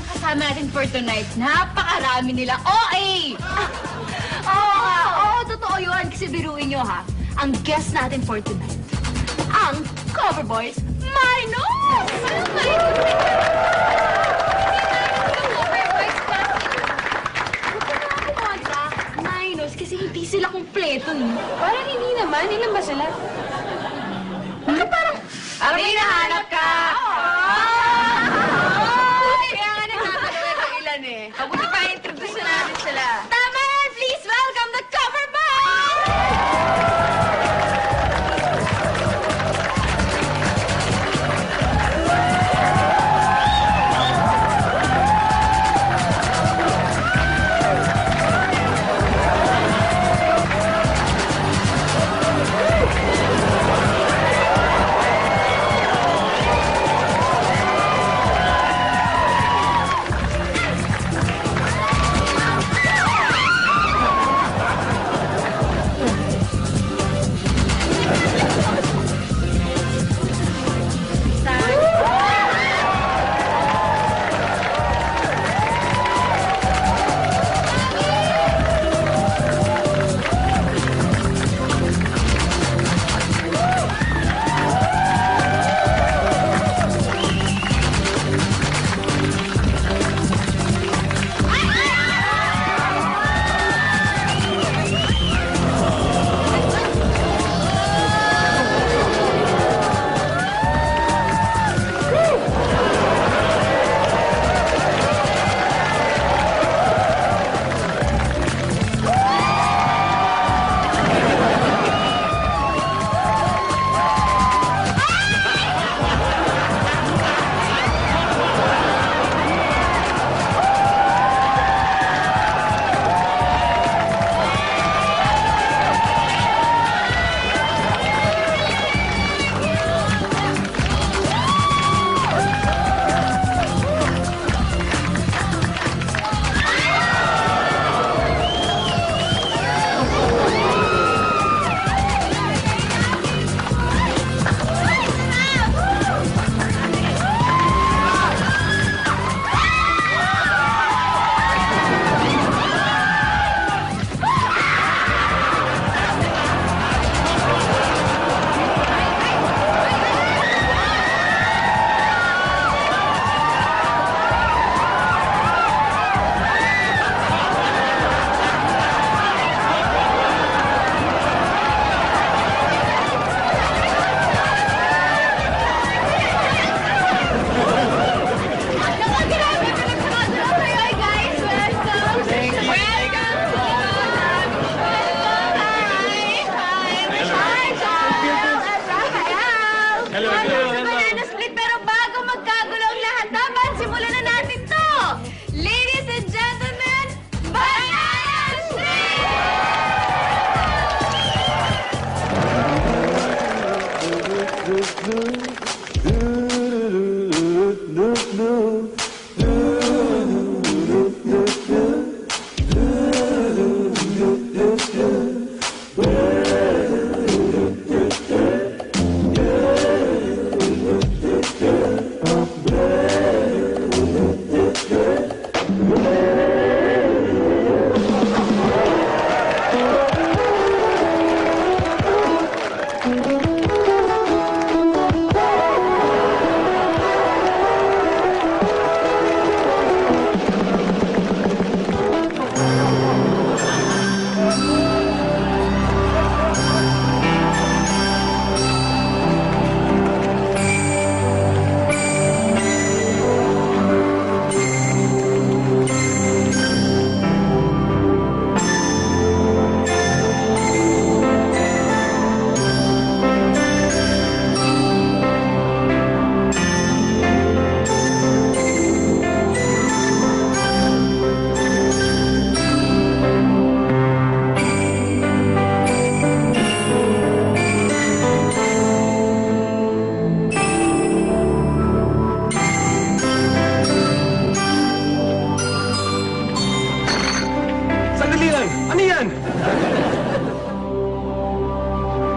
ang kasama natin for tonight. Napakarami nila. OA! Oo, totoo yun. Kasi biruin nyo, ha? Ang guest natin for tonight, ang Cover Boys Minors! Minors, kasi hindi sila kumpleto, eh. Parang hindi naman. Ilan ba sila? Parang May hinahanap ka! Kaya nga nagtatanong kung ilan eh. Mabuti pa introduce na natin sila. tama yan! Please welcome the Cover Boys! Banana split, pero bago magkagulo ang lahat, dapat simulan na natin to! Ladies and gentlemen, Banana Split!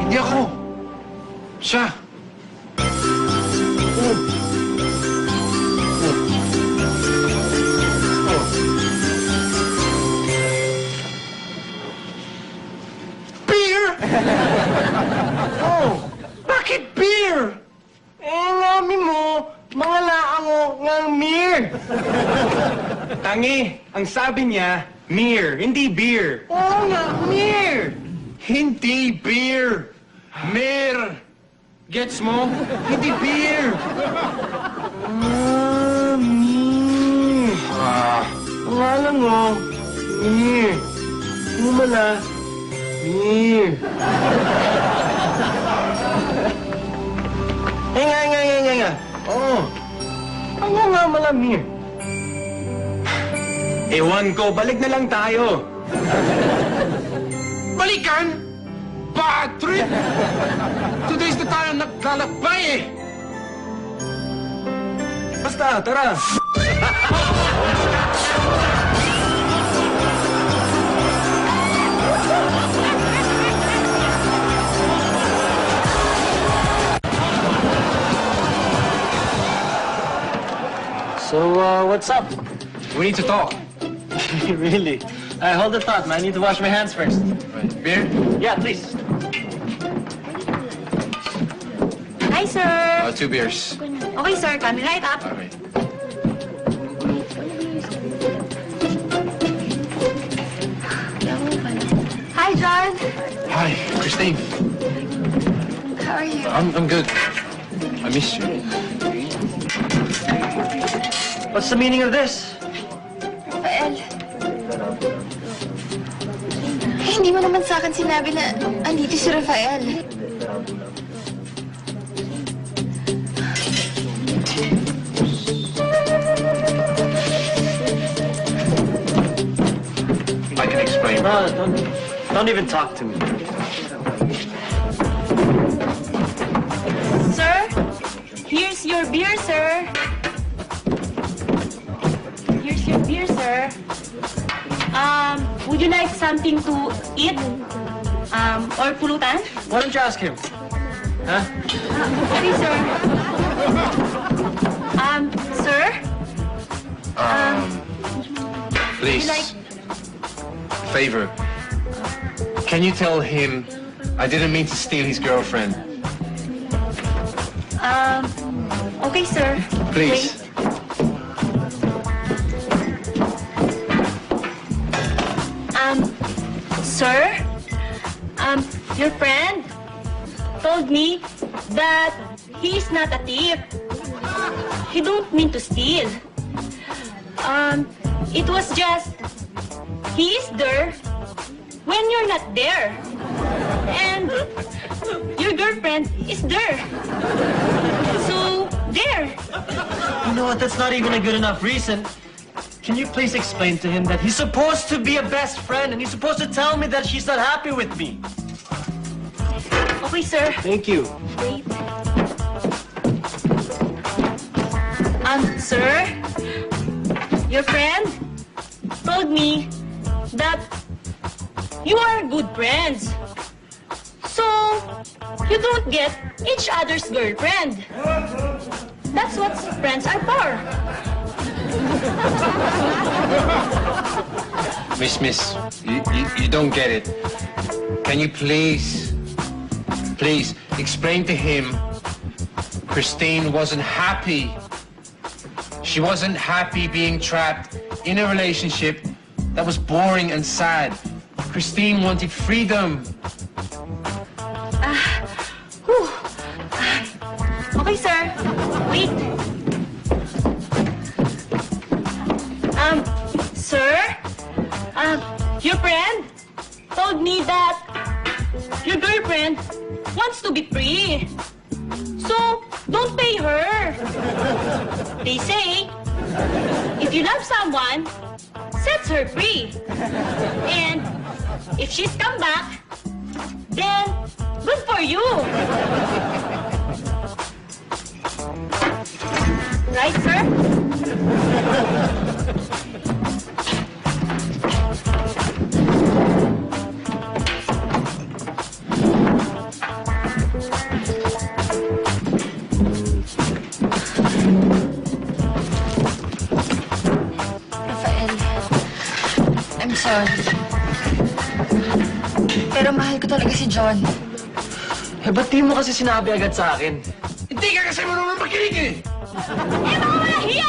Hindi ako. Siya. Tangi, ang sabi niya, Mir, hindi beer. Oo nga, Mir! Hindi beer! Mir! Gets mo? Hindi beer! Mir. Ang alam mo, Mir. Lumala. Mir. Nga. Oo. Ang nga malamir. Ewan ko, balik na lang tayo. Balikan! Bad trip! Today's the tayo naglalakbay eh! Basta, tara. So, what's up? We need to talk. Really? Hold the thought, man. I need to wash my hands first. Beer? Yeah, please. Hi, sir. 2 beers. Okay, sir. Coming right up. Okay. Hi, John. Hi, Christine. How are you? I'm good. I missed you. What's the meaning of this? Rafael. Hindi mo naman sa akin sinabi na andito si Rafael. I can explain. No, don't even talk to me. Sir, here's your beer, sir. Here's your beer, sir. Would you like something to eat? Or pulutan? Why don't you ask him? Huh? Okay, sir. Sir? Please. You like... Favor. Can you tell him I didn't mean to steal his girlfriend? Okay, sir. Please. Wait. Sir? Your friend told me that he's not a thief. He don't mean to steal. It was just he is there when you're not there. And your girlfriend is there. So, there. You know what? That's not even a good enough reason. Can you please explain to him that he's supposed to be a best friend and he's supposed to tell me that she's not happy with me? Okay, sir. Thank you. Wait. Sir? Your friend told me that you are good friends. So, you don't get each other's girlfriend. That's what friends are for. Miss, you don't get it. Can you please explain to him Christine wasn't happy. She wasn't happy being trapped in a relationship that was boring and sad. Christine wanted freedom. Whew. Okay, sir. Wait. Sir? Your friend told me that your girlfriend wants to be free. So, don't pay her. They say, if you love someone, sets her free. And if she's come back, then good for you. Right, sir? Rafael, I'm sorry. Pero mahal ko talaga si John. Eh, ba't di mo kasi sinabi agad sa akin? Hindi ka kasi marunong makinig eh! Eh, baka wala hiya